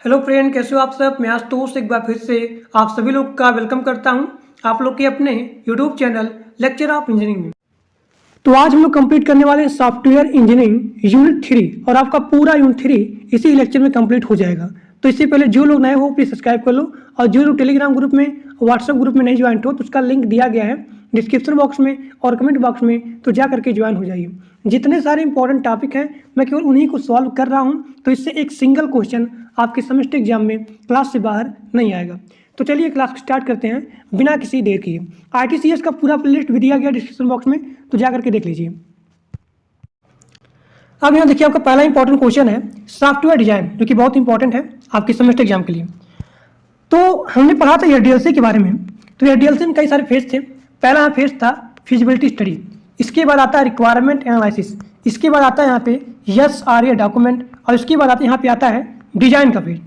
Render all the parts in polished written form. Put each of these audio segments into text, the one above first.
Hello friend, कैसे हो आप सब। मैं आशुतोष एक बार फिर से आप सभी लोग का वेलकम करता हूं आप लोग के अपने YouTube channel lecture of engineering में। तो आज हम लोग कंप्लीट करने वाले हैं सॉफ्टवेयर इंजीनियरिंग यूनिट 3 और आपका पूरा यूनिट 3 इसी लेक्चर में कंप्लीट हो जाएगा। तो इससे पहले जो लोग नए हो प्लीज़ सब्सक्राइब कर लो, और जो लोग टेलीग्राम ग्रुप में व्हाट्सएप ग्रुप में नहीं ज्वाइन हो तो उसका लिंक दिया गया है डिस्क्रिप्शन बॉक्स में और कमेंट बॉक्स में, तो जा करके ज्वाइन हो जाइए। जितने सारे इंपॉर्टेंट टॉपिक हैं मैं केवल उन्हीं को सॉल्व कर रहा हूं, तो इससे एक सिंगल क्वेश्चन आपके सेमेस्टर एग्जाम में क्लास से बाहर नहीं आएगा। तो चलिए क्लास स्टार्ट करते हैं बिना किसी देर किए। ITCS का पूरा प्लेलिस्ट भी दिया गया डिस्क्रिप्शन बॉक्स में, तो जा करके देख लीजिए। अब यहाँ देखिए, आपका पहला इंपॉर्टेंट क्वेश्चन है सॉफ्टवेयर डिजाइन, जो कि बहुत इंपॉर्टेंट है आपके सेमेस्टर एग्जाम के लिए। तो हमने पढ़ा था एडीएलसी के बारे में। तो एडीएलसी में कई सारे फेज थे। पहला फेज था फिजिबिलिटी स्टडी, इसके बाद आता है रिक्वायरमेंट एनालिसिस, इसके बाद आता है यहाँ पे SRA डॉक्यूमेंट, और इसके बाद यहाँ पे आता है डिजाइन का फेज।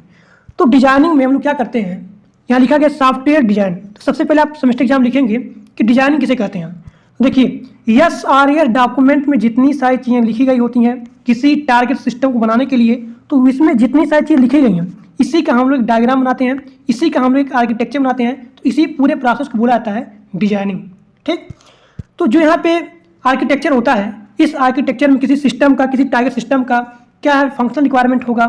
तो डिजाइनिंग में हम लोग क्या करते हैं, यहाँ लिखा गया सॉफ्टवेयर डिजाइन। तो सबसे पहले आप सेमेस्टर एग्जाम लिखेंगे कि डिजाइनिंग किसे कहते हैं। देखिए SRA डॉक्यूमेंट में जितनी सारी चीज़ें लिखी गई होती हैं किसी टारगेट सिस्टम को बनाने के लिए, तो इसमें जितनी सारी चीज़ें लिखी गई हैं इसी का हम लोग डायग्राम बनाते हैं, इसी का हम लोग एक आर्किटेक्चर बनाते हैं। तो इसी पूरे प्रोसेस को बोला जाता है डिजाइनिंग। ठीक, तो जो यहाँ पे आर्किटेक्चर होता है, इस आर्किटेक्चर में किसी सिस्टम का, किसी टारगेट सिस्टम का क्या है फंक्शनल रिक्वायरमेंट होगा,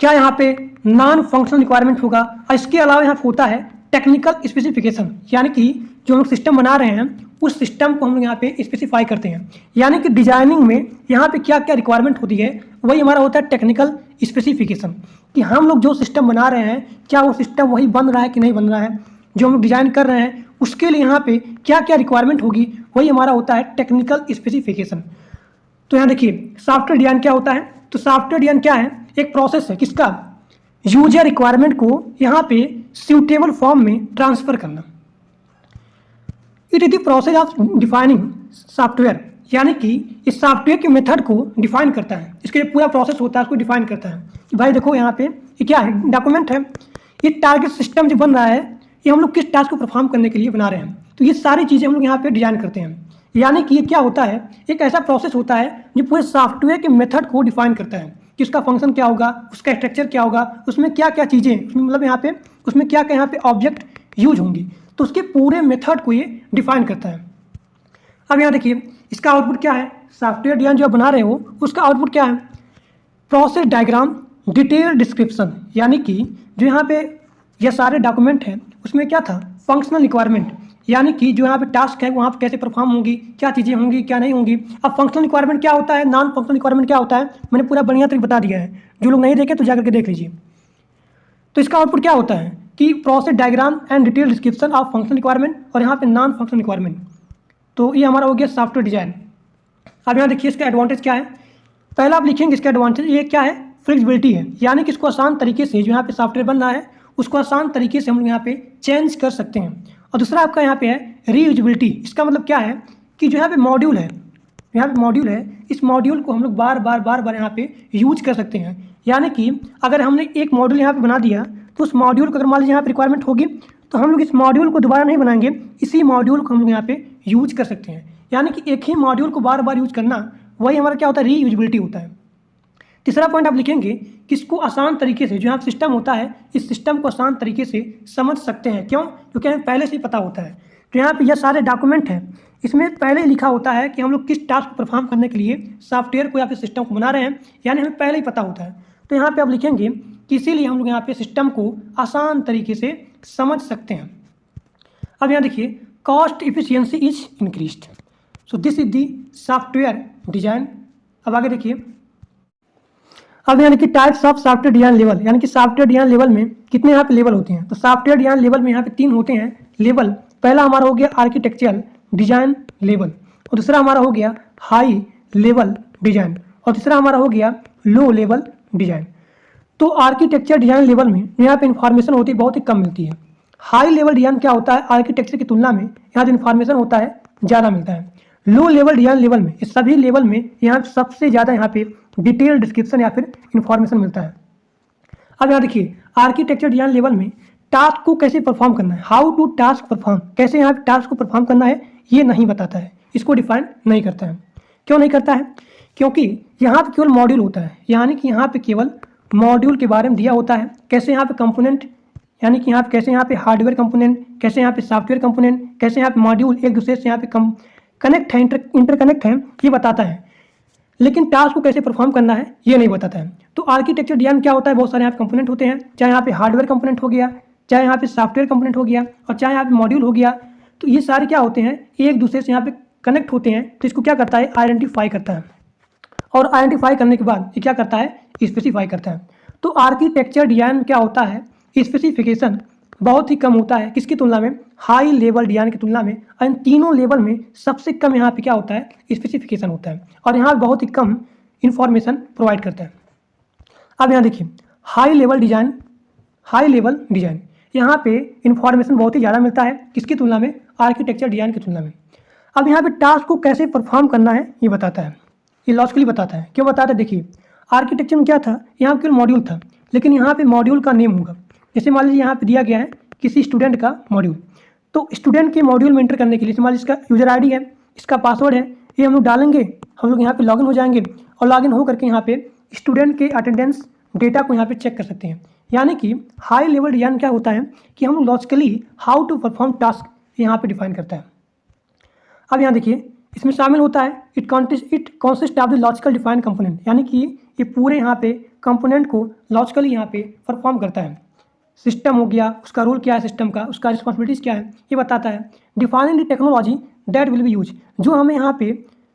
क्या यहाँ पे नॉन फंक्शनल रिक्वायरमेंट होगा, और इसके अलावा यहाँ पे होता है टेक्निकल स्पेसिफिकेशन, यानी कि जो हम लोग सिस्टम बना रहे हैं उस सिस्टम को हम लोग यहाँ पे स्पेसिफाई करते हैं। यानी कि डिजाइनिंग में यहाँ पे क्या क्या रिक्वायरमेंट होती है वही हमारा होता है टेक्निकल स्पेसिफिकेशन, कि हम लोग जो सिस्टम बना रहे हैं क्या वो सिस्टम वही बन रहा है कि नहीं बन रहा है, जो हम लोग डिजाइन कर रहे हैं उसके लिए यहाँ पे क्या क्या रिक्वायरमेंट होगी वही हमारा होता है टेक्निकल स्पेसिफिकेशन। तो यहाँ देखिए सॉफ्टवेयर डिजाइन क्या होता है। तो सॉफ्टवेयर डिजाइन क्या है, एक प्रोसेस है किसका, यूजर रिक्वायरमेंट को यहाँ पे सूटेबल फॉर्म में ट्रांसफर करना। It is the process of defining software, यानी कि इस सॉफ्टवेयर के मेथड को डिफाइन करता है। इसके लिए पूरा प्रोसेस होता है, उसको डिफाइन करता है कि भाई देखो यहाँ पे ये क्या है, डॉक्यूमेंट है, ये टारगेट सिस्टम जो बन रहा है ये हम लोग किस टास्क को परफॉर्म करने के लिए बना रहे हैं। तो ये सारी चीज़ें हम लोग यहाँ पे डिजाइन करते हैं। यानी कि ये क्या होता है, एक ऐसा प्रोसेस होता है जो पूरे सॉफ्टवेयर के मेथड को डिफाइन करता है कि उसका फंक्शन क्या होगा, उसका स्ट्रक्चर क्या होगा, उसमें क्या क्या चीज़ें, मतलब यहाँ पे उसमें क्या क्या यहाँ पे ऑब्जेक्ट यूज होंगी, तो उसके पूरे मेथड को ये डिफाइन करता है। अब यहाँ देखिए इसका आउटपुट क्या है, सॉफ्टवेयर डिजाइन जो आप बना रहे हो उसका आउटपुट क्या है, प्रोसेस डायग्राम, डिटेल डिस्क्रिप्शन, यानी कि जो यहाँ पे ये सारे डॉक्यूमेंट हैं उसमें क्या था फंक्शनल रिक्वायरमेंट, यानी कि जो यहाँ पे टास्क है वहाँ पे कैसे परफॉर्म होंगी, क्या चीज़ें होंगी क्या नहीं होंगी। अब फंक्शनल रिक्वायरमेंट क्या होता है, नॉन फंक्शनल रिक्वायरमेंट क्या होता है, मैंने पूरा बढ़िया तरीके बता दिया है, जो लोग नहीं देखे तो जाकर के देख लीजिए। तो इसका आउटपुट क्या होता है कि process diagram and detail description of functional requirement, और यहाँ पे नॉन फंक्शनल रिक्वायरमेंट। तो ये हमारा हो गया सॉफ्टवेयर डिजाइन। अब यहाँ देखिए इसका एडवांटेज क्या है, पहला आप लिखेंगे इसका एडवांटेज, ये क्या है फ्लेक्सिबिलिटी है, यानी कि इसको आसान तरीके से जो यहाँ पे सॉफ्टवेयर बन रहा है उसको आसान तरीके से हम लोग यहाँ पे चेंज कर सकते हैं। और दूसरा आपका यहाँ पे है रीयूजेबिलिटी, इसका मतलब क्या है कि जो यहाँ पे मॉड्यूल है, यहाँ पे मॉड्यूल है, इस मॉड्यूल को हम लोग बार बार यहाँ पे यूज कर सकते हैं। यानी कि अगर हमने एक मॉड्यूल यहाँ पे बना दिया तो उस मॉड्यूल को अगर मान लीजिए यहाँ पे रिक्वायरमेंट होगी तो हम लोग इस मॉड्यूल को दोबारा नहीं बनाएंगे, इसी मॉड्यूल को हम लोग यहाँ पे यूज कर सकते हैं। यानी कि एक ही मॉड्यूल को बार बार यूज करना वही हमारा क्या होता है, रीयूजेबिलिटी होता है। तीसरा पॉइंट आप लिखेंगे कि इसको आसान तरीके से जो यहाँ सिस्टम होता है इस सिस्टम को आसान तरीके से समझ सकते हैं। क्यों, क्योंकि हमें पहले से ही पता होता है। तो यहाँ पे यह सारे डॉक्यूमेंट हैं, इसमें पहले ही लिखा होता है कि हम लोग किस टास्क को परफॉर्म करने के लिए सॉफ्टवेयर को या फिर सिस्टम को बना रहे हैं, यानी हमें पहले ही पता होता है। तो यहाँ पे आप लिखेंगे कि इसीलिए हम लोग यहाँ पे सिस्टम को आसान तरीके से समझ सकते हैं। अब यहाँ देखिए cost efficiency is increased, so this is the software design. अब आगे देखिए, अब यानी कि types of software design level, यानी कि सॉफ्टवेयर डिजाइन लेवल में कितने यहाँ पे लेवल होते हैं। तो सॉफ्टवेयर डिजाइन लेवल में यहाँ पे 3 होते हैं लेवल। पहला हमारा हो गया आर्किटेक्चरल डिजाइन लेवल, और दूसरा हमारा हो गया हाई लेवल डिजाइन, और तीसरा हमारा हो गया लो लेवल डिजाइन। तो आर्किटेक्चर डिजाइन लेवल में यहाँ पे इन्फॉर्मेशन होती है बहुत ही कम मिलती है। हाई लेवल डिजाइन क्या होता है, आर्किटेक्चर की तुलना में यहाँ जो इन्फॉर्मेशन होता है ज़्यादा मिलता है। लो लेवल डिजाइन लेवल में, इस सभी लेवल में यहाँ सबसे ज़्यादा यहाँ पे डिटेल डिस्क्रिप्शन या फिर इन्फॉर्मेशन मिलता है। अब यहाँ देखिए आर्किटेक्चर डिजाइन लेवल में टास्क को कैसे परफॉर्म करना है, हाउ टू टास्क परफॉर्म, कैसे यहाँ पे टास्क को परफॉर्म करना है ये नहीं बताता है, इसको डिफाइन नहीं करता है। क्यों नहीं करता है, क्योंकि यहाँ पे केवल मॉड्यूल होता है, यानी कि यहाँ पे केवल मॉड्यूल के बारे में दिया होता है, कैसे यहाँ पे कंपोनेंट यानी कि यहाँ पे कैसे यहाँ पे हार्डवेयर कंपोनेंट, कैसे यहाँ पे सॉफ्टवेयर कंपोनेंट, कैसे यहाँ पे मॉड्यूल एक दूसरे से यहाँ पे कनेक्ट है, इंटरकनेक्ट है, ये बताता है। लेकिन टास्क को कैसे परफॉर्म करना है ये नहीं बताता है। तो आर्किटेक्चर डिजाइन क्या होता है, बहुत सारे यहाँ पे कंपोनेंट होते हैं, चाहे यहाँ पे हार्डवेयर कंपोनेंट हो गया, चाहे यहाँ पे सॉफ्टवेयर कंपोनेंट हो गया और चाहे यहाँ पे मॉड्यूल हो गया। तो ये सारे क्या होते हैं, एक दूसरे से यहाँ पे कनेक्ट होते हैं। तो इसको क्या करता है, आइडेंटिफाई करता है, और आइडेंटिफाई करने के बाद ये क्या करता है, स्पेसिफाई करता है। तो आर्किटेक्चर डिजाइन क्या होता है, स्पेसिफिकेशन बहुत ही कम होता है किसकी तुलना में, हाई लेवल डिजाइन की तुलना में। और इन तीनों लेवल में सबसे कम यहाँ पे क्या होता है, स्पेसिफिकेशन होता है, और यहाँ बहुत ही कम इंफॉर्मेशन प्रोवाइड करता है। अब यहाँ देखिए हाई लेवल डिजाइन यहाँ पे इंफॉर्मेशन बहुत ही ज़्यादा मिलता है किसकी तुलना में, आर्किटेक्चर डिजाइन की तुलना में। अब यहाँ पे टास्क को कैसे परफॉर्म करना है ये बताता है, ये लॉजिकली बताता है। क्यों बताता है, देखिए आर्किटेक्चर में क्या था, यहाँ केवल मॉड्यूल था, लेकिन यहाँ पे मॉड्यूल का नेम होगा। जैसे मान लीजिए यहाँ पे दिया गया है किसी स्टूडेंट का मॉड्यूल, तो स्टूडेंट के मॉड्यूल में एंटर करने के लिए मान लीजिए इसका यूजर आईडी है, इसका पासवर्ड है, ये हम लोग डालेंगे, हम लोग यहाँ पे लॉगिन हो जाएंगे और लॉगिन हो करके यहाँ पे स्टूडेंट के अटेंडेंस डेटा को यहाँ पे चेक कर सकते हैं। यानी कि हाई लेवल डिजाइन क्या होता है कि हम logically how to perform task यहाँ पे डिफाइन करता है। अब यहाँ देखिए इसमें शामिल होता है it consist of the logical define component, यानी कि ये पूरे यहाँ पे कंपोनेंट को लॉजिकली यहाँ पे परफॉर्म करता है। सिस्टम हो गया, उसका रोल क्या है सिस्टम का, उसका रिस्पॉन्सिबिलिटीज़ क्या है ये बताता है। Defining the technology that will be use, जो हमें यहाँ पे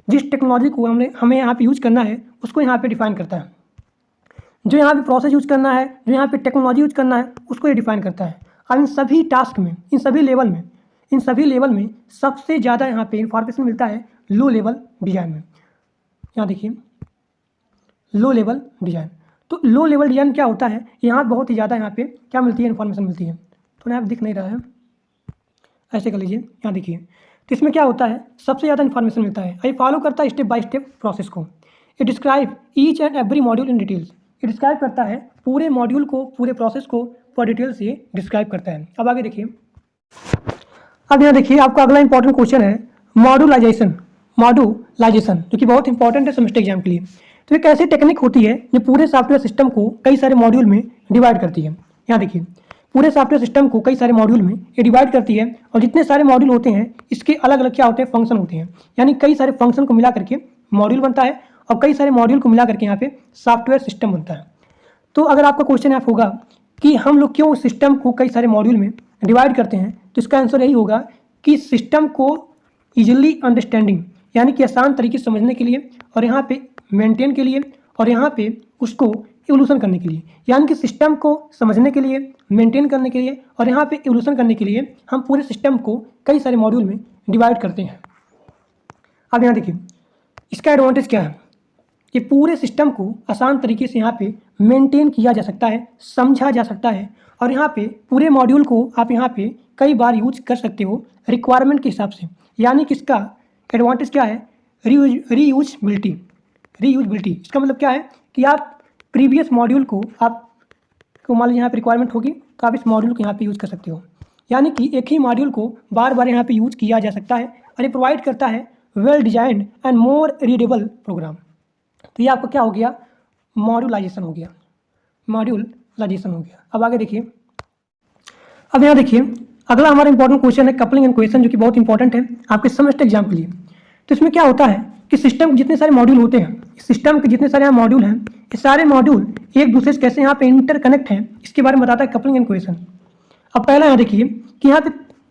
जिस टेक्नोलॉजी को हमें यहाँ पे यूज करना है उसको यहाँ पे डिफाइन करता है। जो यहाँ पे प्रोसेस यूज करना है, जो यहाँ पे टेक्नोलॉजी यूज करना है उसको ये डिफाइन करता है। और इन सभी टास्क में, इन सभी लेवल में सबसे ज़्यादा यहाँ पे इंफॉर्मेशन मिलता है लो लेवल डिजाइन में। यहाँ देखिए लो लेवल डिजाइन, तो लो लेवल डिजाइन क्या होता है, यहाँ बहुत ही ज़्यादा यहाँ पे क्या मिलती है, इन्फॉर्मेशन मिलती है। तो यहाँ दिख नहीं रहा है, ऐसे कर लीजिए, यहाँ देखिए। तो इसमें क्या होता है, सबसे ज़्यादा इन्फॉर्मेशन मिलता है, ये फॉलो करता है स्टेप बाय स्टेप प्रोसेस को। ये describe each and every module in details, ये डिस्क्राइब करता है पूरे मॉड्यूल को, पूरे प्रोसेस को पूरे डिटेल से डिस्क्राइब करता है। अब आगे देखिए, अब यहाँ देखिए आपका अगला इंपॉर्टेंट क्वेश्चन है मॉड्यूलाइजेशन, जो कि बहुत इंपॉर्टेंट है सेमेस्टर एग्जाम के लिए। तो एक ऐसी टेक्निक होती है जो पूरे सॉफ्टवेयर सिस्टम को कई सारे मॉड्यूल में डिवाइड करती है। यहाँ देखिए पूरे सॉफ्टवेयर सिस्टम को कई सारे मॉड्यूल में ये डिवाइड करती है, और जितने सारे मॉड्यूल होते हैं इसके अलग अलग क्या होते हैं, फंक्शन होते हैं। यानी कई सारे फंक्शन को मिला करके मॉड्यूल बनता है, और कई सारे मॉड्यूल को मिला करके यहाँ पे सॉफ्टवेयर सिस्टम बनता है। तो अगर आपका क्वेश्चन यहाँ होगा कि हम लोग क्यों सिस्टम को कई सारे मॉड्यूल में डिवाइड करते हैं, तो इसका आंसर यही होगा कि सिस्टम को ईजिली अंडरस्टैंडिंग यानी कि आसान तरीके से समझने के लिए, और यहाँ पे मेंटेन के लिए, और यहाँ पे उसको इवोल्यूशन करने के लिए। यानी कि सिस्टम को समझने के लिए, मेंटेन करने के लिए और यहाँ पे इवोल्यूशन करने के लिए हम पूरे सिस्टम को कई सारे मॉड्यूल में डिवाइड करते हैं। अब यहाँ देखिए इसका एडवांटेज क्या है, कि पूरे सिस्टम को आसान तरीके से यहाँ पे मेंटेन किया जा सकता है, समझा जा सकता है, और यहाँ पे पूरे मॉड्यूल को आप यहाँ पे कई बार यूज कर सकते हो रिक्वायरमेंट के हिसाब से। यानी कि इसका एडवांटेज क्या है, रीयूजबिलिटी। इसका मतलब क्या है कि आप प्रीवियस मॉड्यूल को आपको मान लीजिए यहाँ पे रिक्वायरमेंट होगी तो आप इस मॉड्यूल को यहाँ पे यूज कर सकते हो। यानी कि एक ही मॉड्यूल को बार बार यहाँ पे यूज किया जा सकता है, और ये प्रोवाइड करता है well designed and more readable program. तो ये आपका क्या हो गया, मॉड्यूलाइजेशन हो गया। अब आगे देखिए, अब यहाँ देखिए अगला हमारा इंपॉर्टेंट क्वेश्चन है कपलिंग एंड कोहेसन, जो कि बहुत इंपॉर्टेंट है आपके सेमेस्टर एग्जाम के लिए। तो इसमें क्या होता है कि सिस्टम के जितने सारे मॉड्यूल होते हैं, सिस्टम के जितने सारे यहाँ मॉड्यूल हैं, ये सारे मॉड्यूल एक दूसरे से कैसे यहाँ पे इंटरकनेक्ट हैं, इसके बारे में बताता है कपलिंग एंड कोहेसन। अब पहला यहाँ देखिए कि यहाँ पे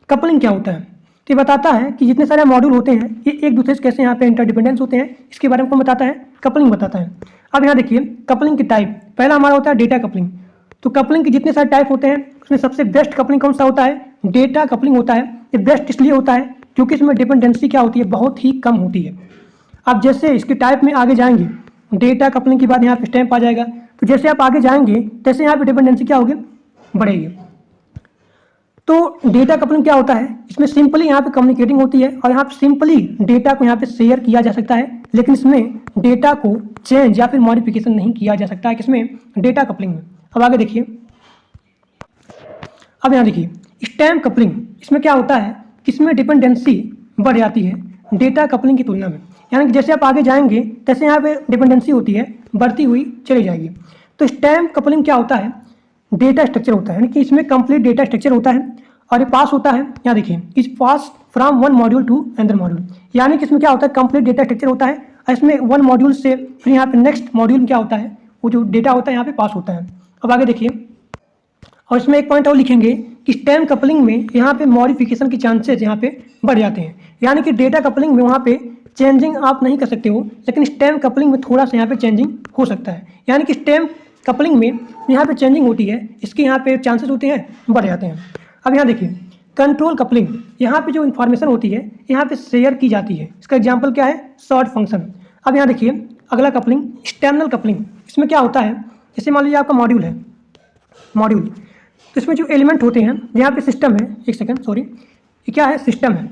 कपलिंग क्या होता है, तो ये बताता है कि जितने सारे मॉड्यूल होते हैं ये एक दूसरे से कैसे यहाँ पे इंटरडिपेंडेंस होते हैं, इसके बारे में कौन बताता है, कपलिंग बताता है। अब यहाँ देखिए कपलिंग की टाइप, पहला हमारा होता है डेटा कपलिंग। तो कपलिंग के जितने सारे टाइप होते हैं उसमें सबसे बेस्ट कपलिंग कौन सा होता है, डेटा कपलिंग होता है। ये बेस्ट इसलिए होता है क्योंकि इसमें डिपेंडेंसी क्या होती है, बहुत ही कम होती है। आप जैसे इसके टाइप में आगे जाएंगे, डेटा कपलिंग के बाद यहाँ पे स्टैम्प आ जाएगा, तो जैसे आप आगे जाएंगे तैसे यहाँ पे डिपेंडेंसी क्या होगी, बढ़ेगी। तो डेटा कपलिंग क्या होता है, इसमें सिंपली यहाँ पे कम्युनिकेटिंग होती है, और यहाँ पे सिंपली डेटा को यहाँ पे शेयर किया जा सकता है, लेकिन इसमें डेटा को चेंज या फिर मॉडिफिकेशन नहीं किया जा सकता है, किसमें, डेटा कपलिंग में। अब आगे देखिए, अब यहाँ देखिए स्टैम्प कपलिंग, इसमें क्या होता है कि इसमें डिपेंडेंसी बढ़ जाती है डेटा कपलिंग की तुलना में। यानी कि जैसे आप आगे जाएंगे तैसे यहाँ पे डिपेंडेंसी होती है बढ़ती हुई चली जाएगी। तो स्टैम्प कपलिंग क्या होता है, डेटा स्ट्रक्चर होता है, यानी कि इसमें कंप्लीट डेटा स्ट्रक्चर होता है और ये पास होता है, यहाँ देखिए इस pass from one module to another module, यानी कि इसमें क्या होता है कंप्लीट डेटा स्ट्रक्चर होता है और इसमें वन मॉड्यूल से फिर यहाँ पे नेक्स्ट मॉड्यूल में क्या होता है वो जो डेटा होता है यहाँ पे पास होता है। अब आगे देखिए, और इसमें एक पॉइंट और लिखेंगे कि स्टैम्प कपलिंग में यहाँ पे मॉडिफिकेशन के चांसेस यहाँ पे बढ़ जाते हैं, यानी कि डेटा कपलिंग में वहाँ पे चेंजिंग आप नहीं कर सकते हो, लेकिन स्टैम्प कपलिंग में थोड़ा सा यहाँ पे चेंजिंग हो सकता है, यानी कि स्टैम्प कपलिंग में यहाँ पे चेंजिंग होती है, इसके यहाँ पे चांसेस होते हैं बढ़ जाते हैं। अब यहाँ देखिए कंट्रोल कपलिंग, यहाँ पे जो इन्फॉर्मेशन होती है यहाँ पे शेयर की जाती है, इसका एग्जाम्पल क्या है सॉर्ट फंक्शन। अब यहाँ देखिए अगला कपलिंग एक्सटर्नल कपलिंग, इसमें क्या होता है जैसे मान लीजिए आपका मॉड्यूल है, मॉड्यूल तो इसमें जो एलिमेंट होते हैं यहाँ पे सिस्टम है, एक सेकंड सॉरी, ये क्या है सिस्टम है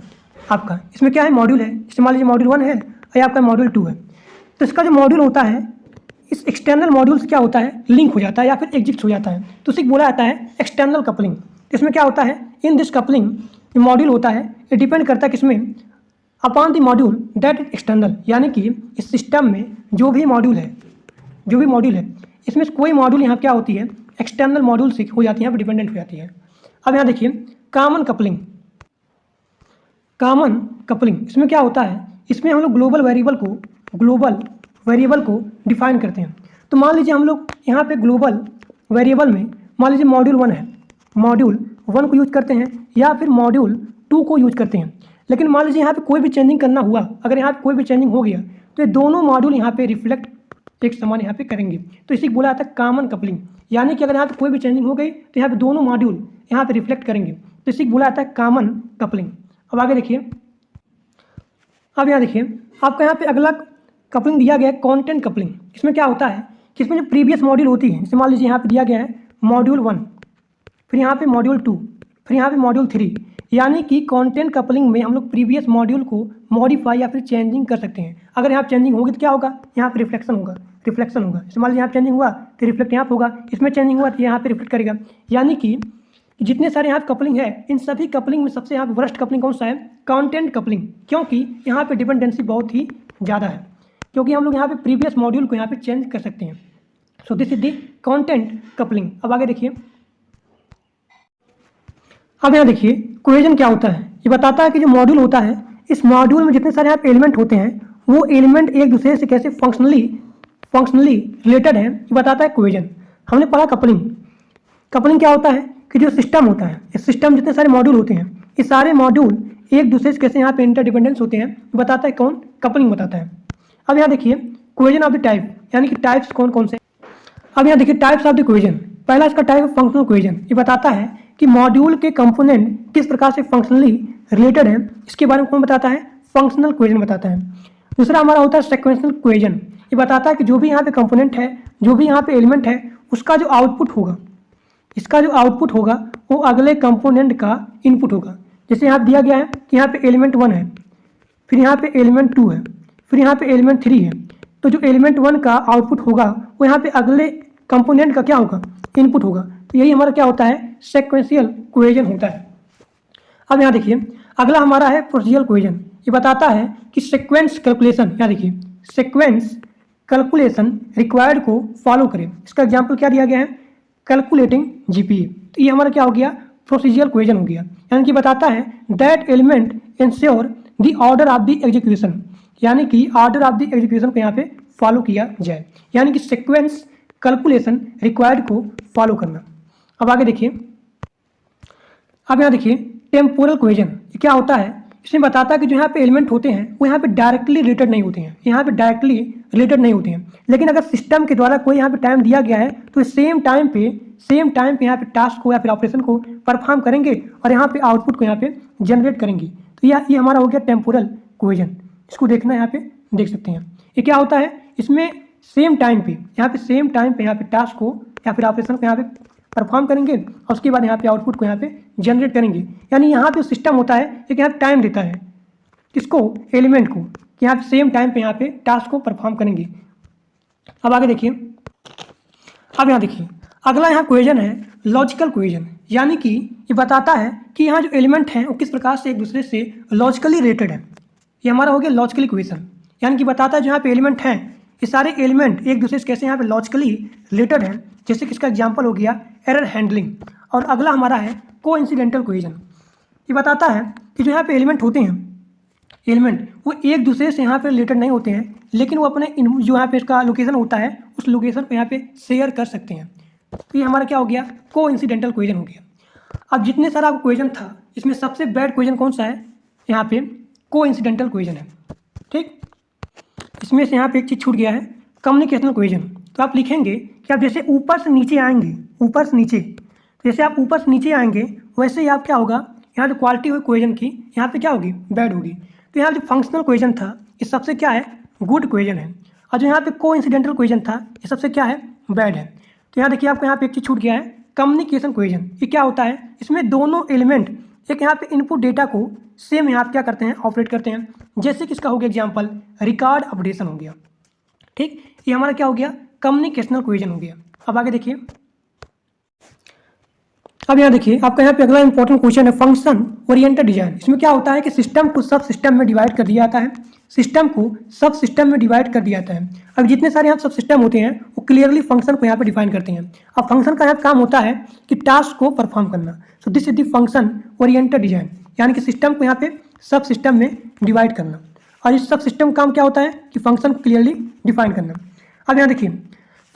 आपका, इसमें क्या है मॉड्यूल है, जैसे मान लीजिए मॉड्यूल 1 है और आपका मॉड्यूल 2 है, तो इसका जो मॉड्यूल होता है इस एक्सटर्नल मॉड्यूल से क्या होता है लिंक हो जाता है या फिर एग्जिट हो जाता है, तो उसे बोला जाता है एक्सटर्नल कपलिंग। इसमें क्या होता है इन दिस कपलिंग जो मॉड्यूल होता है ये डिपेंड करता है किसमें upon the module that is external, यानी कि इस सिस्टम में जो भी मॉड्यूल है इसमें कोई मॉड्यूल यहाँ क्या होती है एक्सटर्नल मॉड्यूल से हो जाती है, यहाँ पर डिपेंडेंट हो जाती है। अब यहाँ देखिए कॉमन कपलिंग इसमें क्या होता है, इसमें हम लोग ग्लोबल वेरिएबल को डिफाइन करते हैं। तो मान लीजिए हम लोग यहाँ पे ग्लोबल वेरिएबल में मान लीजिए मॉड्यूल 1 है, मॉड्यूल 1 को यूज करते हैं या फिर मॉड्यूल 2 को यूज करते हैं, लेकिन मान लीजिए यहाँ पे कोई भी चेंजिंग करना हुआ, अगर यहाँ पे कोई भी चेंजिंग हो गया तो ये दोनों मॉड्यूल यहाँ पे रिफ्लेक्ट एक समान यहाँ पे करेंगे, तो इसी को बोला जाता है कॉमन कपलिंग, यानी कि अगर यहाँ पे कोई भी चेंजिंग हो गई तो यहाँ पे दोनों मॉड्यूल यहाँ पे रिफ्लेक्ट करेंगे, तो इसी को बोला जाता है कॉमन कपलिंग। अब आगे देखिए, अब यहाँ देखिए आपका यहाँ पे अगला कपलिंग दिया गया है कंटेंट कपलिंग। इसमें क्या होता है कि इसमें जो प्रीवियस मॉड्यूल होती है, जैसे मान लीजिए यहाँ पे दिया गया है मॉड्यूल 1, फिर यहाँ पे मॉड्यूल 2, फिर यहाँ पे मॉड्यूल 3, यानी कि कंटेंट कपलिंग में हम लोग प्रीवियस मॉड्यूल को मॉडिफाई या फिर चेंजिंग कर सकते हैं। अगर यहाँ चेंजिंग होगी तो क्या होगा, यहाँ पे रिफ्लेक्शन होगा। जैसे मान लीजिए यहाँ चेंजिंग हुआ तो रिफ्लेक्ट यहाँ पे होगा, इसमें चेंजिंग हुआ तो यहाँ पे रिफ्लेक्ट करेगा, यानी कि जितने सारे यहाँ कपलिंग है इन सभी कपलिंग में सबसे यहाँ पे वर्स्ट कपलिंग कौन सा है, कंटेंट कपलिंग, क्योंकि यहाँ पे डिपेंडेंसी बहुत ही ज़्यादा है, क्योंकि हम लोग यहाँ पे प्रीवियस मॉड्यूल को यहाँ पे चेंज कर सकते हैं। सो this is the content coupling. अब आगे देखिए, अब यहाँ देखिए कोहेजन क्या होता है, ये बताता है कि जो मॉड्यूल होता है इस मॉड्यूल में जितने सारे यहाँ पे एलिमेंट होते हैं वो एलिमेंट एक दूसरे से कैसे फंक्शनली रिलेटेड है, ये बताता है कोहेजन। हमने पढ़ा कपलिंग क्या होता है कि जो सिस्टम होता है, इस सिस्टम जितने सारे मॉड्यूल होते हैं ये सारे मॉड्यूल एक दूसरे से कैसे यहाँ पे इंटरडिपेंडेंस होते हैं, बताता है कौन, कपलिंग बताता है। अब यहाँ देखिए कोहेजन ऑफ द टाइप, यानी कि टाइप्स कौन कौन से। अब यहाँ देखिए टाइप्स ऑफ द कोहेजन, पहला इसका टाइप फंक्शनल कोहेजन, ये बताता है कि मॉड्यूल के कंपोनेंट किस प्रकार से फंक्शनली रिलेटेड है, इसके बारे में कौन बताता है, फंक्शनल कोहेजन बताता है। दूसरा हमारा होता है सीक्वेंशियल कोहेजन, ये बताता है कि जो भी यहाँ पे कंपोनेंट है, जो भी यहाँ पे एलिमेंट है, उसका जो आउटपुट होगा, इसका जो आउटपुट होगा वो अगले कंपोनेंट का इनपुट होगा। जैसे यहाँ दिया गया है कि यहाँ पे एलिमेंट 1 है, फिर यहाँ पे एलिमेंट 2 है, फिर यहाँ पे एलिमेंट 3 है, तो जो एलिमेंट 1 का आउटपुट होगा वो यहाँ पे अगले कंपोनेंट का क्या होगा, इनपुट होगा। तो यही हमारा क्या होता है, सीक्वेंशियल कोहेजन होता है। अब यहाँ देखिए अगला हमारा है प्रोसीजरल कोहेजन, ये बताता है कि सीक्वेंस कैलकुलेशन, यहाँ देखिए सीक्वेंस कैलकुलेशन रिक्वायर्ड को फॉलो करें। इसका एग्जाम्पल क्या दिया गया है, कैलकुलेटिंग जीपीए। तो ये हमारा क्या हो गया, प्रोसीजरल कोहेजन हो गया, यानी कि बताता है that element ensure the order of the execution, यानी कि ऑर्डर ऑफ द एग्जीक्यूशन को यहाँ पे फॉलो किया जाए, यानी कि सीक्वेंस कैलकुलेशन रिक्वायर्ड को फॉलो करना। अब आगे देखिए, अब यहाँ देखिए टेम्पोरल कोहेजन, ये क्या होता है, इसमें बताता है कि जो यहाँ पे एलिमेंट होते हैं वो यहाँ पे डायरेक्टली रिलेटेड नहीं होते हैं, यहाँ पे डायरेक्टली रिलेटेड नहीं होते हैं, लेकिन अगर सिस्टम के द्वारा कोई यहाँ पे टाइम दिया गया है तो सेम टाइम पे यहाँ पे टास्क को या फिर ऑपरेशन को परफॉर्म करेंगे और यहाँ पे आउटपुट को यहाँ पे जनरेट करेंगे। तो ये हमारा हो गया टेम्पोरल कोहेजन, इसको देखना यहाँ पे देख सकते हैं। ये क्या होता है, इसमें सेम टाइम पे यहाँ पे टास्क को या फिर ऑपरेशन को यहाँ पे परफॉर्म करेंगे और उसके बाद यहाँ पे आउटपुट को यहाँ पे जनरेट करेंगे, यानी यहाँ पे सिस्टम होता है एक यहाँ पे टाइम देता है किसको, एलिमेंट को, कि यहाँ पे सेम टाइम पे यहाँ पे टास्क को परफॉर्म करेंगे। अब आगे देखिए, अब यहाँ देखिए अगला यहाँ कोहेजन है लॉजिकल कोहेजन, यानी कि ये बताता है कि यहाँ जो एलिमेंट हैं वो किस प्रकार से एक दूसरे से लॉजिकली रिलेटेड है। ये हमारा हो गया लॉजिकली कोहेजन, यानी कि बताता है जो यहाँ पे एलिमेंट हैं ये सारे एलिमेंट एक दूसरे से कैसे यहाँ पे लॉजिकली रिलेटेड हैं, जैसे कि इसका एग्जाम्पल हो गया एरर हैंडलिंग। और अगला हमारा है कोइंसिडेंटल कोहेजन। ये बताता है कि जो यहाँ पे एलिमेंट होते हैं, एलिमेंट वो एक दूसरे से यहाँ पे रिलेटेड नहीं होते हैं, लेकिन वो अपने जो यहाँ पे इसका लोकेशन होता है उस लोकेशन को यहाँ पे शेयर कर सकते हैं। तो ये हमारा क्या हो गया, कोइंसिडेंटल कोहेजन हो गया। अब जितने सारा आपको कोहेजन था, इसमें सबसे बैड कोहेजन कौन सा है, यहाँ पे कोइंसिडेंटल कोहेजन है। ठीक, इसमें से यहाँ पे एक चीज़ छूट गया है, कम्युनिकेशनल कोहेजन। तो आप लिखेंगे कि आप जैसे ऊपर से नीचे आएंगे, ऊपर से नीचे, तो जैसे आप ऊपर से नीचे आएंगे वैसे ही आप क्या होगा, यहाँ जो क्वालिटी हुई कोहेजन की यहाँ पे क्या होगी, बैड होगी। तो यहाँ जो फंक्शनल कोहेजन था ये सबसे क्या है, गुड कोहेजन है, और जो यहाँ पे कोइंसिडेंटल कोहेजन था ये सबसे क्या है, बैड है। तो यहाँ देखिए आपको यहाँ पे एक चीज़ छूट गया है, कम्युनिकेशन कोहेजन। ये क्या होता है, इसमें दोनों एलिमेंट एक यहाँ पे इनपुट डेटा को सेम यहाँ पे क्या करते हैं, ऑपरेट करते हैं। जैसे कि इसका हो गया एग्जाम्पल रिकॉर्ड अपडेशन हो गया। ठीक, ये हमारा क्या हो गया, कम्युनिकेशनल कोहेजन हो गया। अब आगे देखिए, अब यहाँ देखिए आपका यहाँ पे अगला इंपॉर्टेंट क्वेश्चन है फंक्शन ओरिएंटेड डिजाइन। इसमें क्या होता है कि सिस्टम को सब सिस्टम में डिवाइड कर दिया जाता है, सिस्टम को सब सिस्टम में डिवाइड कर दिया जाता है। अब जितने सारे यहाँ सब सिस्टम होते हैं वो क्लियरली फंक्शन को यहाँ पे डिफाइन करते हैं। अब फंक्शन का यहाँ काम होता है कि टास्क को परफॉर्म करना। सो this is the function oriented design, यानी कि सिस्टम को यहाँ पे सब सिस्टम में डिवाइड करना। और इस सब सिस्टम का काम क्या होता है कि फंक्शन को क्लियरली डिफाइन करना। अब यहाँ देखिए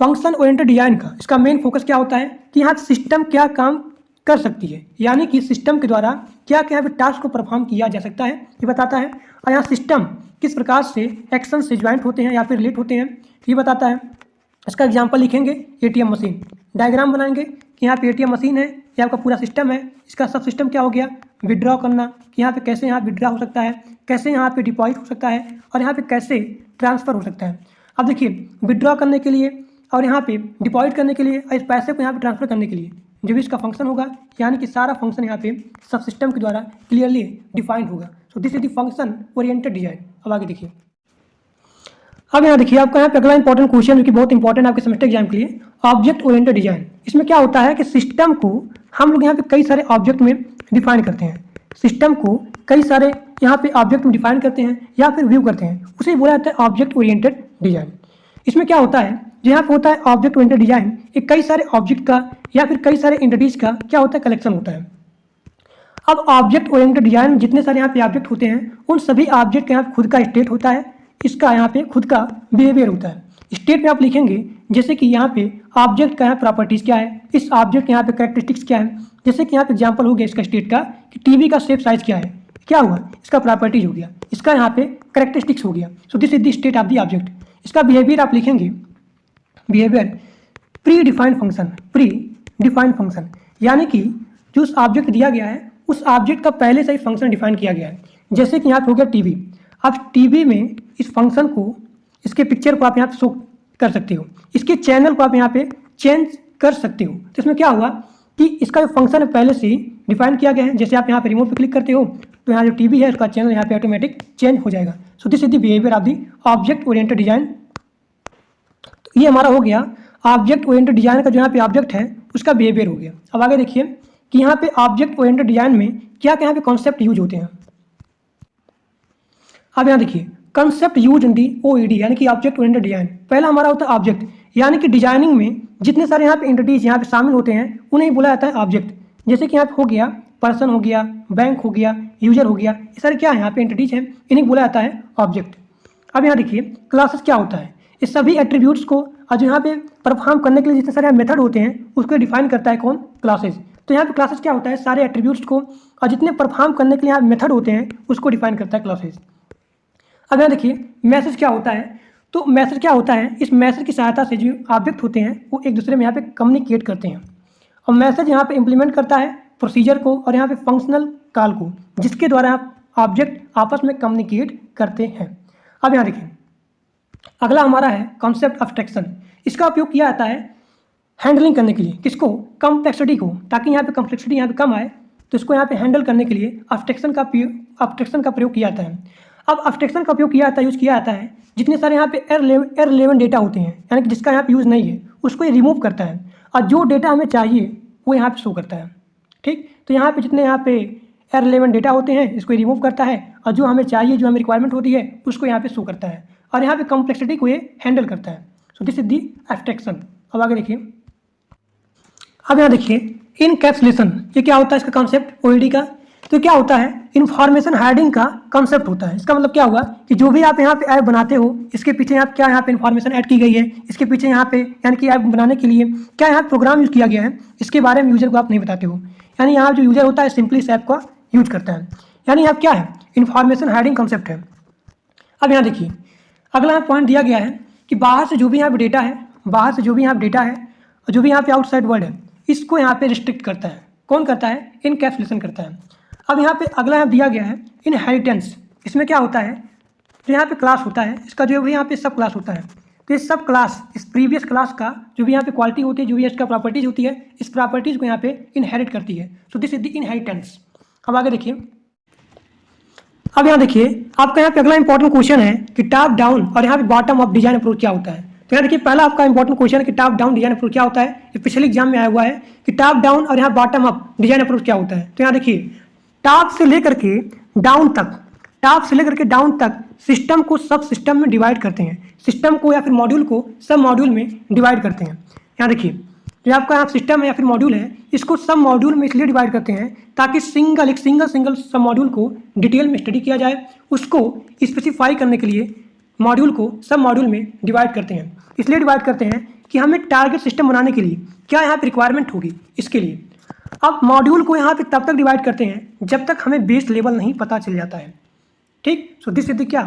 फंक्शन ओरिएंटेड डिजाइन का इसका मेन फोकस क्या होता है कि यहाँ सिस्टम क्या काम कर सकती है, यानी कि सिस्टम के द्वारा क्या क्या टास्क को परफॉर्म किया जा सकता है ये बताता है। और यहाँ सिस्टम किस प्रकार से एक्शन से ज्वाइंट होते हैं या फिर रिलेट होते हैं ये बताता है। इसका एग्जांपल लिखेंगे एटीएम मशीन, डायग्राम बनाएंगे कि यहाँ पे एटीएम मशीन है, ये आपका पूरा सिस्टम है। इसका सब सिस्टम क्या हो गया, विड्रॉ करना, कि यहाँ पे कैसे यहाँ विड्रॉ हो सकता है, कैसे यहाँ पे डिपॉजिट हो सकता है, और यहाँ पे कैसे ट्रांसफ़र हो सकता है। अब देखिए विड्रॉ करने के लिए और यहाँ पे डिपॉजिट करने के लिए और इस पैसे को यहाँ पे ट्रांसफ़र करने के लिए जो भी इसका फंक्शन होगा, यानी कि सारा फंक्शन यहाँ पे सब सिस्टम के द्वारा क्लियरली डिफाइंड होगा। सो this is the function oriented design. अब आगे देखिए, अब यहाँ देखिए आपका यहाँ पे अगला इंपॉर्टेंट क्वेश्चन जो कि बहुत इंपॉर्टेंट आपके सेमेस्टर एग्जाम के लिए, ऑब्जेक्ट ओरिएंटेड डिजाइन। इसमें क्या होता है कि सिस्टम को हम लोग यहाँ पे कई सारे ऑब्जेक्ट में डिफाइन करते हैं, सिस्टम को कई सारे यहाँ पे ऑब्जेक्ट में डिफाइन करते हैं या फिर व्यू करते हैं, उसे बोला जाता है ऑब्जेक्ट ओरिएंटेड डिजाइन। इसमें क्या होता है, जो यहाँ पे होता है ऑब्जेक्ट ओरिएंटेड डिजाइन, एक कई सारे ऑब्जेक्ट का या फिर कई सारे एंटिटीज का क्या होता है, कलेक्शन होता है। अब ऑब्जेक्ट ओरिएंटेड डिजाइन में जितने सारे यहाँ पे ऑब्जेक्ट होते हैं उन सभी ऑब्जेक्ट का यहाँ खुद का स्टेट होता है, इसका यहाँ पे खुद का बिहेवियर होता है। स्टेट में आप लिखेंगे जैसे कि यहाँ पे ऑब्जेक्ट का यहाँ प्रॉपर्टीज क्या है, इस ऑब्जेक्ट के यहाँ पे कैरेक्टरिस्टिक्स क्या है। जैसे कि यहाँ पे एग्जाम्पल हो गया इसका स्टेट का कि टीवी का शेप साइज क्या है, क्या हुआ, इसका प्रॉपर्टीज हो गया, इसका यहाँ पे कैरेक्टरिस्टिक्स हो गया। सो this is the state of the object. इसका बिहेवियर आप लिखेंगे, behaviour pre defined function, pre defined function, यानी कि जो उस ऑब्जेक्ट दिया गया है उस ऑब्जेक्ट का पहले से ही फंक्शन डिफाइन किया गया है। जैसे कि यहाँ पे हो गया टीवी, आप टीवी में इस फंक्शन को, इसके पिक्चर को आप यहाँ पे शो कर सकते हो, इसके चैनल को आप यहाँ पे चेंज कर सकते हो। तो इसमें क्या हुआ कि इसका जो फंक्शन है पहले से ही डिफाइन किया गया है। जैसे आप यहाँ पे रिमोट पे क्लिक करते हो तो यहाँ जो टीवी है उसका चैनल यहाँ पे ऑटोमेटिक चेंज हो जाएगा। सो this is the behaviour of the object oriented design. तो ये हमारा हो गया ऑब्जेक्ट ओरिएंटेड डिजाइन का जो यहाँ पे ऑब्जेक्ट है उसका बिहेवियर हो गया। अब आगे देखिए कि यहाँ पे ऑब्जेक्ट ओरिएंटेड डिजाइन में क्या क्या यहाँ पे कॉन्सेप्ट यूज होते हैं। अब यहाँ देखिए कंसेप्ट यूज इन दी ओईडी, यानी कि ऑब्जेक्ट ओरिएंटेड डिजाइन। पहला हमारा होता है ऑब्जेक्ट, यानी कि डिजाइनिंग में जितने सारे यहाँ पे एंटिटीज यहाँ पे शामिल होते हैं उन्हें बोला जाता है ऑब्जेक्ट। जैसे कि यहाँ पे हो गया पर्सन हो गया, बैंक हो गया, यूजर हो गया, ये सारे क्या है यहाँ पे एंटिटीज हैं, इन्हें बोला जाता है ऑब्जेक्ट। अब यहाँ देखिए क्लासेस क्या होता है, इस सभी एट्रीब्यूट्स को और जो यहाँ पे परफॉर्म करने के लिए जितने सारे मेथड होते हैं उसको डिफाइन करता है कौन, क्लासेस। तो यहाँ पे क्लासेस क्या होता है, सारे एट्रीब्यूट्स को और जितने परफॉर्म करने के लिए यहाँ मेथड होते हैं उसको डिफाइन करता है क्लासेस। अब यहाँ देखिए मैसेज क्या होता है, तो मैसेज क्या होता है, इस मैसेज की सहायता से जो ऑब्जेक्ट होते हैं वो एक दूसरे में यहाँ पे कम्युनिकेट करते हैं। और मैसेज यहाँ पे इम्प्लीमेंट करता है प्रोसीजर को और यहाँ पे फंक्शनल कॉल को, जिसके द्वारा ऑब्जेक्ट आपस में कम्युनिकेट करते हैं। अब यहाँ देखिए अगला हमारा है कॉन्सेप्ट एब्स्ट्रैक्शन। इसका उपयोग किया जाता है हैंडलिंग करने के लिए, किसको, कॉम्प्लेक्सिटी को, ताकि यहाँ पे कॉम्प्लेक्सिटी यहाँ पे कम आए, तो इसको यहाँ पे हैंडल करने के लिए एब्स्ट्रैक्शन का प्रयोग किया जाता है। अब एब्स्ट्रैक्शन का उपयोग किया जाता है, यूज़ किया जाता है जितने सारे यहाँ पे इररिलेवेंट डेटा होते हैं, यानी कि जिसका यहाँ पे यूज़ नहीं है उसको ये रिमूव करता है और जो डेटा हमें चाहिए वो यहाँ पे शो करता है। ठीक, तो यहाँ पे जितने यहाँ पे इररिलेवेंट डेटा होते हैं इसको रिमूव करता है और जो हमें चाहिए, जो हमें रिक्वायरमेंट होती है उसको यहाँ पे शो करता है। और यहाँ पे कॉम्प्लेक्सिटी को ये हैंडल करता है। So this is the abstraction. अब आगे देखिए, अब यहाँ देखिए इनकैप्सुलेशन, ये क्या होता है इसका कॉन्सेप्ट ओईडी का। तो क्या होता है, इन्फॉर्मेशन हाइडिंग का कॉन्सेप्ट होता है। इसका मतलब क्या हुआ कि जो भी आप यहाँ पे ऐप बनाते हो, इसके पीछे आप क्या यहाँ पे इन्फॉर्मेशन ऐड की गई है, इसके पीछे यहाँ पे यानी कि ऐप बनाने के लिए क्या यहाँ प्रोग्राम यूज किया गया है, इसके बारे में यूजर को आप नहीं बताते हो। यानी यहाँ जो यूजर होता है सिंपली इस ऐप का यूज करता है। यानी यहाँ क्या है, इन्फॉर्मेशन हाइडिंग कॉन्सेप्ट है। अब यहाँ देखिए अगला यहाँ पॉइंट दिया गया है कि बाहर से जो भी यहाँ पे डेटा है, बाहर से जो भी यहाँ पे डेटा है और जो भी यहाँ पे आउटसाइड वर्ल्ड है, इसको यहाँ पे रिस्ट्रिक्ट करता है। कौन करता है, इनकैप्सुलेशन करता है। अब यहाँ पे अगला यहाँ दिया गया है इनहेरिटेंस। इसमें क्या होता है, जो यहाँ पे क्लास होता है, इसका जो भी यहाँ पे सब क्लास होता है, तो ये सब क्लास इस प्रीवियस क्लास का जो भी यहाँ पे क्वालिटी होती है, जो भी इसका प्रॉपर्टीज होती है, इस प्रॉपर्टीज को यहाँ पे इनहेरिट करती है। So this is the inheritance. अब आगे देखिए, अब यहाँ देखिए आपका यहाँ पे अगला इंपॉर्टेंट क्वेश्चन है कि टॉप डाउन और यहाँ पे बॉटम अप डिजाइन अप्रोच क्या होता है। तो यहाँ देखिए पहला आपका इंपॉर्टेंट क्वेश्चन है कि टॉप डाउन डिजाइन अप्रोच क्या होता है। ये पिछले एग्जाम में आया हुआ है कि टॉप डाउन और यहाँ बॉटम अप डिजाइन अप्रोच क्या होता है। तो यहाँ देखिए टॉप से लेकर के डाउन तक, टॉप से लेकर के डाउन तक सिस्टम को सब सिस्टम में डिवाइड करते हैं। सिस्टम को या फिर मॉड्यूल को सब मॉड्यूल में डिवाइड करते हैं। यहाँ देखिए जो आपका यहाँ सिस्टम है या फिर मॉड्यूल है, इसको सब मॉड्यूल में इसलिए डिवाइड करते हैं ताकि एक सिंगल सब मॉड्यूल को डिटेल में स्टडी किया जाए। उसको स्पेसिफाई करने के लिए मॉड्यूल को सब मॉड्यूल में डिवाइड करते हैं। इसलिए डिवाइड करते हैं कि हमें टारगेट सिस्टम बनाने के लिए क्या यहाँ पे रिक्वायरमेंट होगी इसके लिए। अब मॉड्यूल को यहाँ पे तब तक डिवाइड करते हैं जब तक हमें बेस लेवल नहीं पता चल जाता है। ठीक, सो दिस इज द क्या,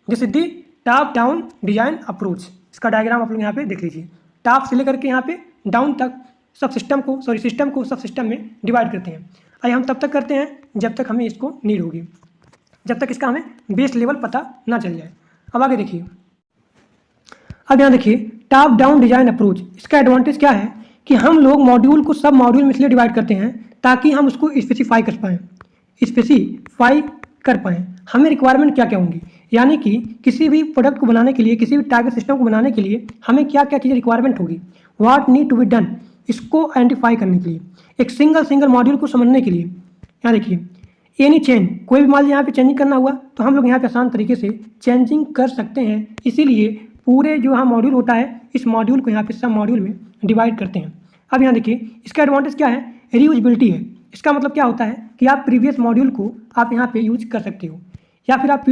this is the top down design approach. इसका डायग्राम आप लोग यहाँ पे देख लीजिए। टॉप से लेकर के यहाँ पे डाउन तक सब सिस्टम को सब सिस्टम में डिवाइड करते हैं। और हम तब तक करते हैं जब तक हमें इसको नीड होगी, जब तक इसका हमें बेस लेवल पता ना चल जाए। अब आगे देखिए, अब यहाँ देखिए टॉप डाउन डिजाइन अप्रोच, इसका एडवांटेज क्या है कि हम लोग मॉड्यूल को सब मॉड्यूल में इसलिए डिवाइड करते हैं ताकि हम उसको स्पेसिफाई कर पाएँ हमें रिक्वायरमेंट क्या क्या होंगी। यानी कि किसी भी प्रोडक्ट को बनाने के लिए, किसी भी टारगेट सिस्टम को बनाने के लिए हमें क्या क्या चीज़ें रिक्वायरमेंट होगी, what need to be done, इसको आइडेंटिफाई करने के लिए, एक सिंगल मॉड्यूल को समझने के लिए। यहाँ देखिए एनी चेंज, कोई भी मान लीजिए यहाँ पे चेंजिंग करना हुआ तो हम लोग यहाँ पे आसान तरीके से चेंजिंग कर सकते हैं। इसीलिए पूरे जो यहाँ मॉड्यूल होता है, इस मॉड्यूल को यहाँ पे सब मॉड्यूल में डिवाइड करते हैं। अब यहाँ देखिए इसका एडवांटेज क्या है, रीयूजेबिलिटी है। इसका मतलब क्या होता है कि आप प्रीवियस मॉड्यूल को आप यहाँ पे यूज कर सकते हो, या फिर आप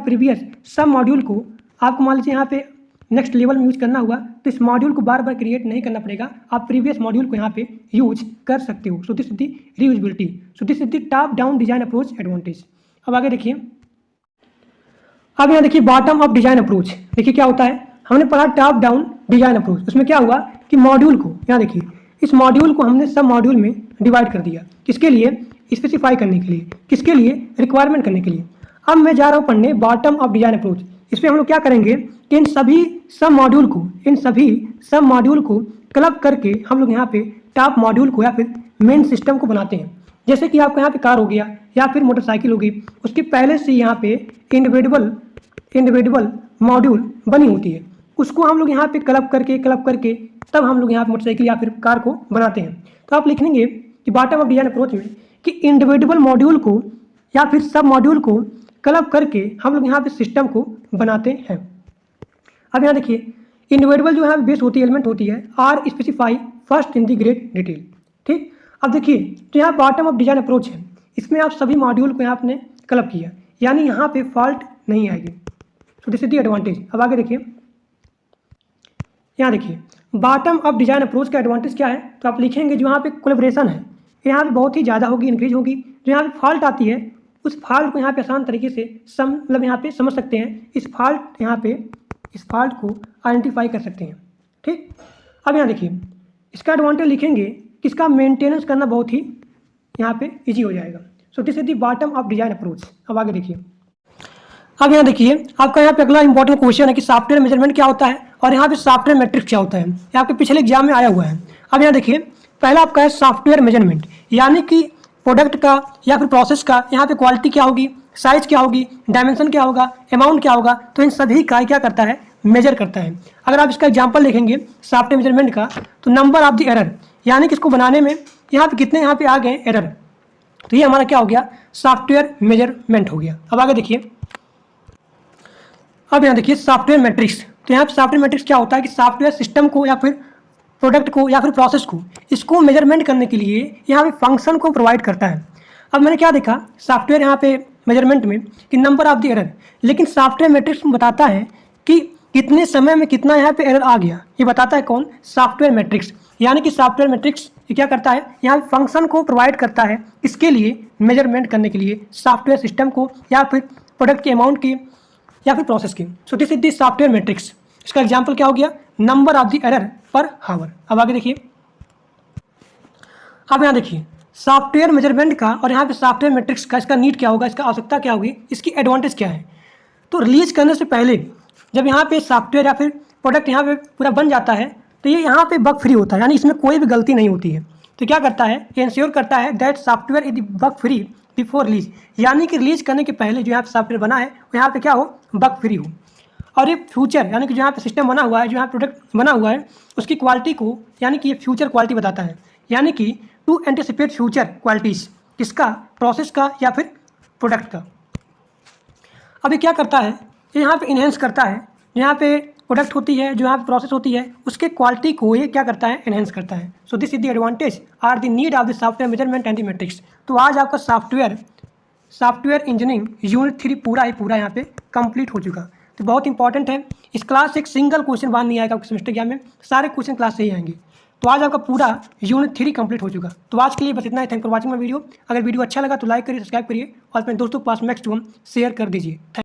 प्रीवियस सब मॉड्यूल को आपको मान लीजिए यहाँ पे नेक्स्ट लेवल में यूज करना हुआ तो इस मॉड्यूल को बार बार क्रिएट नहीं करना पड़ेगा, आप प्रीवियस मॉड्यूल को यहाँ पे यूज कर सकते हो। सो this is the reusability, so this is the top down design approach advantage. अब आगे देखिए, अब यहाँ देखिए बॉटम अप डिजाइन अप्रोच। देखिए क्या होता है, हमने पढ़ा टॉप डाउन डिजाइन अप्रोच, उसमें क्या हुआ कि मॉड्यूल को, यहाँ देखिए इस मॉड्यूल को हमने सब मॉड्यूल में डिवाइड कर दिया। किसके लिए, स्पेसिफाई करने के लिए, किसके लिए, रिक्वायरमेंट करने के लिए। अब मैं जा रहा हूँ पढ़ने बॉटम अप डिजाइन अप्रोच। इसमें हम लोग क्या करेंगे कि इन सभी सब मॉड्यूल को क्लब करके हम लोग यहाँ पे टॉप मॉड्यूल को या फिर मेन सिस्टम को बनाते हैं। जैसे कि आपको यहाँ पे कार हो गया या फिर मोटरसाइकिल होगी, उसकी पहले से यहाँ पे इंडिविजुअल मॉड्यूल बनी होती है, उसको हम लोग यहाँ पे क्लब करके तब हम लोग यहाँ पे मोटरसाइकिल या फिर कार को बनाते हैं। तो आप लिखेंगे कि बॉटम अप डिजाइन अप्रोच में कि इंडिविजुअल मॉड्यूल को या फिर सब मॉड्यूल को क्लब करके हम लोग यहाँ पे सिस्टम को बनाते हैं। अब यहाँ देखिए इंडिविजुअल जो यहाँ बेस होती है, एलिमेंट होती है, are specify first in the great detail. ठीक, अब देखिए तो यहाँ बॉटम अप डिजाइन अप्रोच है, इसमें आप सभी मॉड्यूल को यहाँ आपने क्लब किया, यानी यहाँ पे फॉल्ट नहीं आएगी। सो दिस इज द एडवांटेज। अब आगे देखिए, यहाँ देखिए बॉटम अप डिजाइन अप्रोच का एडवांटेज क्या है, तो आप लिखेंगे जो यहाँ पे कोलैबोरेशन है यहाँ पे बहुत ही ज़्यादा होगी, इंक्रीज होगी। जो यहाँ पे फॉल्ट आती है उस फॉल्ट को यहाँ पे आसान तरीके से मतलब यहाँ पे समझ सकते हैं, इस फॉल्ट को आइडेंटिफाई कर सकते हैं। ठीक, अब यहाँ देखिए इसका एडवांटेज लिखेंगे कि इसका मेंटेनेंस करना बहुत ही यहाँ पे इजी हो जाएगा। सो this is the bottom up design approach. अब आगे देखिए, अब यहाँ देखिए आपका यहाँ पे अगला इंपॉर्टेंट क्वेश्चन है कि सॉफ्टवेयर मेजरमेंट क्या होता है और यहाँ पे सॉफ्टवेयर मैट्रिक्स क्या होता है। ये आपके पिछले एग्जाम में आया हुआ है। अब यहाँ देखिए पहला आपका है सॉफ्टवेयर मेजरमेंट, यानी कि प्रोडक्ट का या फिर प्रोसेस का यहाँ पे क्वालिटी क्या होगी, साइज क्या होगी, डायमेंशन क्या होगा, अमाउंट क्या होगा, तो इन सभी का क्या करता है, मेजर करता है। अगर आप इसका एग्जांपल देखेंगे सॉफ्टवेयर मेजरमेंट का, तो नंबर ऑफ द एरर, यानी कि इसको बनाने में यहाँ पे कितने यहाँ पे आ गए एरर, तो ये हमारा क्या हो गया, सॉफ्टवेयर मेजरमेंट हो गया। अब आगे देखिए, अब यहाँ देखिए सॉफ्टवेयर मैट्रिक्स। तो यहाँ पे सॉफ्टवेयर मैट्रिक्स क्या होता है कि सॉफ्टवेयर सिस्टम को या फिर प्रोडक्ट को या फिर प्रोसेस को इसको मेजरमेंट करने के लिए यहाँ पे फंक्शन को प्रोवाइड करता है। अब मैंने क्या देखा सॉफ्टवेयर यहाँ पे मेजरमेंट में कि नंबर ऑफ द एरर, लेकिन सॉफ्टवेयर मैट्रिक्स में बताता है कि कितने समय में कितना यहाँ पे एरर आ गया। ये बताता है कौन? Software matrix. यानी कि सॉफ्टवेयर मैट्रिक्स ये क्या करता है, यहाँ फंक्शन को प्रोवाइड करता है इसके लिए मेजरमेंट करने के लिए सॉफ्टवेयर सिस्टम को या फिर प्रोडक्ट के अमाउंट की या फिर प्रोसेस की। सो this is the software matrix. इसका एग्जाम्पल क्या हो गया? नंबर ऑफ द एरर पर हावर। अब आगे देखिए, अब यहाँ देखिए सॉफ्टवेयर मेजरमेंट का और यहाँ पे सॉफ्टवेयर मैट्रिक्स का इसका नीड क्या होगा, इसका आवश्यकता क्या होगी, इसकी एडवांटेज क्या है। तो रिलीज करने से पहले जब यहाँ पे सॉफ्टवेयर या फिर प्रोडक्ट यहाँ पे पूरा बन जाता है तो ये यहाँ पे बग फ्री होता है, यानी इसमें कोई भी गलती नहीं होती है। तो क्या करता है, ये इंश्योर करता है that software is bug free before release, यानी कि रिलीज करने के पहले जो यहाँ पे सॉफ्टवेयर बना है वो यहाँ पे क्या हो, बग फ्री हो। और ये फ्यूचर यानी कि जो यहाँ पे सिस्टम बना हुआ है, जो यहाँ प्रोडक्ट बना हुआ है उसकी क्वालिटी को, यानी कि ये फ्यूचर क्वालिटी बताता है, यानी कि टू एंटिसिपेट फ्यूचर क्वालिटीज़, किसका? प्रोसेस का या फिर प्रोडक्ट का। अब ये क्या करता है, ये यहाँ पे इन्हेंस करता है, यहाँ पे प्रोडक्ट होती है, जो यहाँ पे प्रोसेस होती है उसके क्वालिटी को ये क्या करता है, एनहेंस करता है। So this is the advantage are the need of the software measurement and the metrics. तो आज आपका सॉफ्टवेयर इंजीनियरिंग यूनिट 3 पूरा यहाँ पे कंप्लीट हो चुका। तो बहुत इंपॉर्टेंट है, इस क्लास से एक सिंगल क्वेश्चन बाहर नहीं आएगा आपके सेमेस्टर एग्जाम में, सारे क्वेश्चन क्लास से ही आएंगे। तो आज आपका पूरा यूनिट 3 कंप्लीट हो चुका। तो आज के लिए बस इतना ही। Thank for watching my video. अगर वीडियो अच्छा लगा तो लाइक करिए, सब्सक्राइब करिए और अपने दोस्तों के पास मैक्सिमम शेयर कर दीजिए।